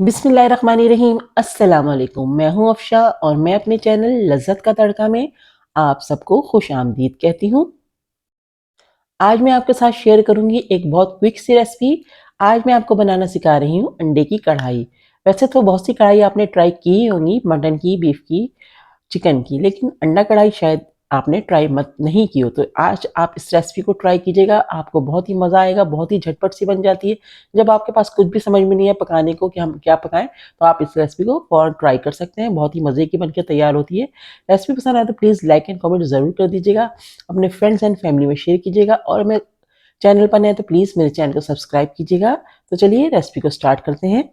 बिस्मिल्लाहिर्रहमानिर्रहीम। अस्सलाम वालेकुम। मैं हूं अफशा और मैं अपने चैनल लज़्ज़त का तड़का में आप सबको खुश आमदीद कहती हूं। आज मैं आपके साथ शेयर करूंगी एक बहुत क्विक सी रेसिपी। आज मैं आपको बनाना सिखा रही हूं अंडे की कढ़ाई। वैसे तो बहुत सी कढ़ाई आपने ट्राई की ही होंगी, मटन की, बीफ की, चिकन की, लेकिन अंडा कढ़ाई शायद आपने ट्राई मत नहीं की हो। तो आज आप इस रेसिपी को ट्राई कीजिएगा, आपको बहुत ही मज़ा आएगा। बहुत ही झटपट सी बन जाती है। जब आपके पास कुछ भी समझ में नहीं है पकाने को कि हम क्या पकाएं, तो आप इस रेसिपी को फ़ौरन ट्राई कर सकते हैं। बहुत ही मज़े की बनकर तैयार होती है। रेसिपी पसंद आए तो प्लीज़ लाइक एंड कमेंट ज़रूर कर दीजिएगा। अपने फ्रेंड्स एंड फैमिली में शेयर कीजिएगा और मैं चैनल पर नए हैं तो प्लीज़ मेरे चैनल को सब्सक्राइब कीजिएगा। तो चलिए रेसिपी को स्टार्ट करते हैं।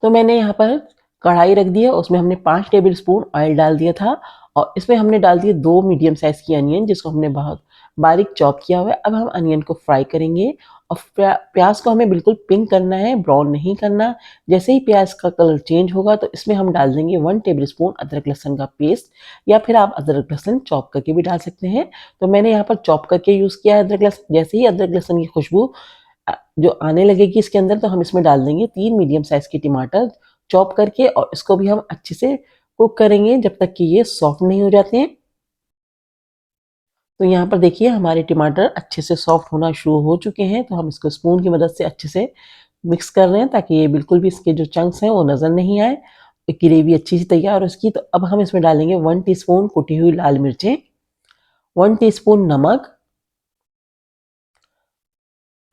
तो मैंने यहाँ पर कढ़ाई रख दी है, उसमें हमने 5 टेबल स्पून ऑयल डाल दिया था और इसमें हमने डाल दिए 2 मीडियम साइज़ की अनियन जिसको हमने बहुत बारीक चॉप किया हुआ है। अब हम अनियन को फ्राई करेंगे और प्याज को हमें बिल्कुल पिंक करना है, ब्राउन नहीं करना। जैसे ही प्याज का कलर चेंज होगा तो इसमें हम डाल देंगे 1 टेबल स्पून अदरक लहसुन का पेस्ट, या फिर आप अदरक लहसुन चॉप करके भी डाल सकते हैं। तो मैंने यहाँ पर चॉप करके यूज़ किया है अदरक लहसुन। जैसे ही अदरक लहसुन की खुशबू जो आने लगेगी इसके अंदर, तो हम इसमें डाल देंगे 3 मीडियम साइज़ के टमाटर चॉप करके और इसको भी हम अच्छे से कुक करेंगे जब तक कि ये सॉफ्ट नहीं हो जाते हैं। तो यहाँ पर देखिए हमारे टमाटर अच्छे से सॉफ्ट होना शुरू हो चुके हैं, तो हम इसको स्पून की मदद से अच्छे से मिक्स कर रहे हैं ताकि ये बिल्कुल भी इसके जो चंक्स हैं वो नज़र नहीं आए। ग्रेवी अच्छी सी तैयार हो इसकी। तो अब हम इसमें डालेंगे 1 टीस्पून कुटी हुई लाल मिर्चें, 1 टीस्पून नमक,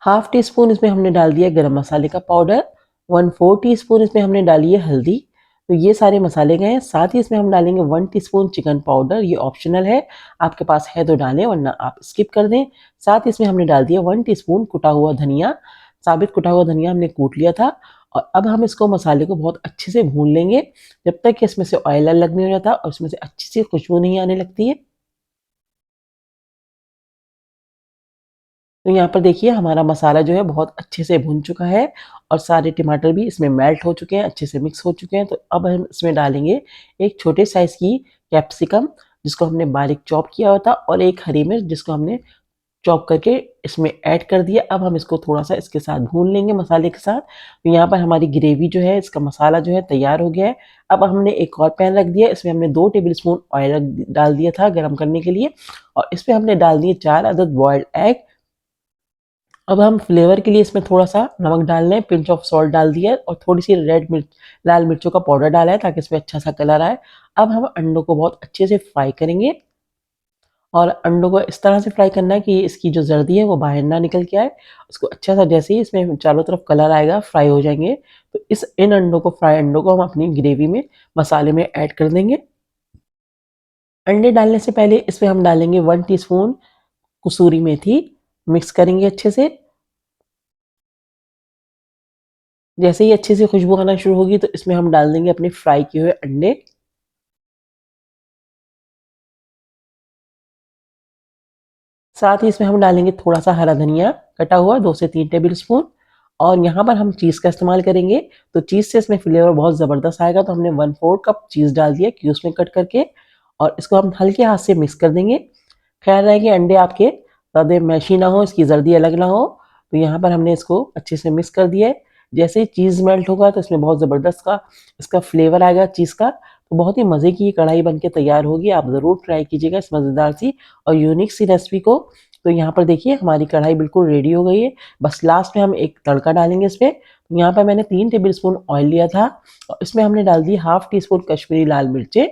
हाफ टी स्पून इसमें हमने डाल दिया गरम मसाले का पाउडर, 1/4 टीस्पून इसमें हमने डाली है हल्दी। तो ये सारे मसाले गए हैं। साथ ही इसमें हम डालेंगे 1 टीस्पून चिकन पाउडर, ये ऑप्शनल है, आपके पास है तो डालें वरना आप स्किप कर दें। साथ ही इसमें हमने डाल दिया 1 टीस्पून कुटा हुआ धनिया, साबित कुटा हुआ धनिया हमने कूट लिया था। और अब हम इसको मसाले को बहुत अच्छे से भून लेंगे जब तक कि इसमें से ऑयल अलग नहीं हो जाता और इसमें से अच्छी सी खुशबू नहीं आने लगती है। तो यहाँ पर देखिए हमारा मसाला जो है बहुत अच्छे से भुन चुका है और सारे टमाटर भी इसमें मेल्ट हो चुके हैं, अच्छे से मिक्स हो चुके हैं। तो अब हम इसमें डालेंगे एक छोटे साइज़ की कैप्सिकम जिसको हमने बारीक चॉप किया हुआ था और एक हरी मिर्च जिसको हमने चॉप करके इसमें ऐड कर दिया। अब हम इसको थोड़ा-सा इसके साथ भून लेंगे मसाले के साथ। तो यहाँ पर हमारी ग्रेवी जो है, इसका मसाला जो है तैयार हो गया है। अब हमने एक और पैन रख दिया, इसमें हमने 2 टेबल स्पून ऑयल डाल दिया था गरम करने के लिए और इसमें हमने डाल दिए 4 अदद बॉइल्ड एग। अब हम फ्लेवर के लिए इसमें थोड़ा-सा नमक डाल रहे हैं, पिंच ऑफ सॉल्ट डाल दिया है और थोड़ी-सी रेड मिर्च, लाल मिर्चों का पाउडर डाला है ताकि इसमें अच्छा-सा कलर आए। अब हम अंडों को बहुत अच्छे से फ्राई करेंगे और अंडों को इस तरह से फ्राई करना है कि इसकी जो जर्दी है वो बाहर ना निकल के आए। उसको अच्छा-सा जैसे ही इसमें चारों तरफ कलर आएगा, फ्राई हो जाएँगे, तो इन अंडों को, फ्राई अंडों को हम अपनी ग्रेवी में, मसाले में ऐड कर देंगे। अंडे डालने से पहले इसमें हम डालेंगे 1 टीस्पून कसूरी मेथी, मिक्स करेंगे अच्छे से। जैसे ही अच्छे से खुशबू आना शुरू होगी तो इसमें हम डाल देंगे अपने फ्राई किए हुए अंडे। साथ ही इसमें हम डालेंगे थोड़ा-सा हरा धनिया कटा हुआ 2 से 3 टेबल स्पून और यहाँ पर हम चीज़ का इस्तेमाल करेंगे, तो चीज़ से इसमें फ्लेवर बहुत ज़बरदस्त आएगा। तो हमने 1/4 कप चीज़ डाल दिया क्यूब्स में कट करके और इसको हम हल्के हाथ से मिक्स कर देंगे। ख़्याल रहे कि अंडे आपके ज़्यादा मैशी ना हो, इसकी जर्दी अलग ना हो। तो यहाँ पर हमने इसको अच्छे से मिक्स कर दिया है। जैसे ही चीज़ मेल्ट होगा तो इसमें बहुत ज़बरदस्त इसका फ्लेवर आएगा चीज़ का। तो बहुत ही मज़े की ये कढ़ाई बन के तैयार होगी। आप ज़रूर ट्राई कीजिएगा इस मज़ेदार सी और यूनिक सी रेसिपी को। तो यहाँ पर देखिए हमारी कढ़ाई बिल्कुल रेडी हो गई है। बस लास्ट में हम एक तड़का डालेंगे इसपे। तो यहाँ पर मैंने 3 टेबल स्पून ऑयल लिया था और इसमें हमने डाल दी हाफ टी स्पून कश्मीरी लाल मिर्चें।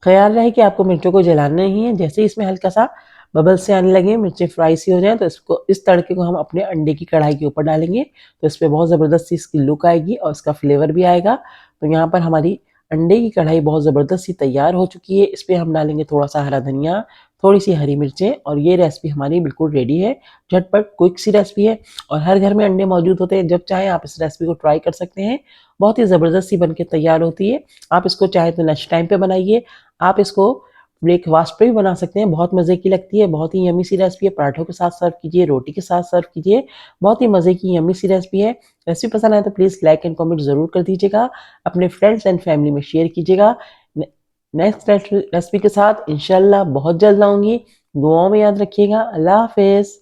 ख़्याल रहे कि आपको मिर्चों को जलाना नहीं है। जैसे ही इसमें हल्का-सा बबल्स से आने लगे, मिर्चें फ्राई सी हो जाएँ, तो इस तड़के को हम अपने अंडे की कढ़ाई के ऊपर डालेंगे। तो इस पे बहुत ज़बरदस्त सी इसकी लुक आएगी और इसका फ्लेवर भी आएगा। तो यहाँ पर हमारी अंडे की कढ़ाई बहुत ज़बरदस्त सी तैयार हो चुकी है। इस पे हम डालेंगे थोड़ा-सा हरा धनिया, थोड़ी-सी हरी मिर्चें और ये रेसिपी हमारी बिल्कुल रेडी है। झटपट क्विक सी रेसिपी है और हर घर में अंडे मौजूद होते हैं। जब चाहें आप इस रेसिपी को ट्राई कर सकते हैं। बहुत ही ज़बरदस्त सी बन के तैयार होती है। आप इसको चाहें तो लंच टाइम पे बनाइए। आप इसको ब्रेकफ़ास्ट पे भी बना सकते हैं, बहुत मज़े की लगती है। बहुत ही यम्मी सी रेसिपी है, पराठों के साथ सर्व कीजिए, रोटी के साथ सर्व कीजिए। बहुत ही मज़े की यम्मी सी रेसिपी है। रेसिपी पसंद आए तो प्लीज़ लाइक एंड कमेंट ज़रूर कर दीजिएगा। अपने फ्रेंड्स एंड फैमिली में शेयर कीजिएगा। ने नेक्स्ट रेसिपी के साथ इंशाअल्लाह बहुत जल्द आऊँगी। दुआओं में याद रखिएगा। अल्लाह हाफ़िज़।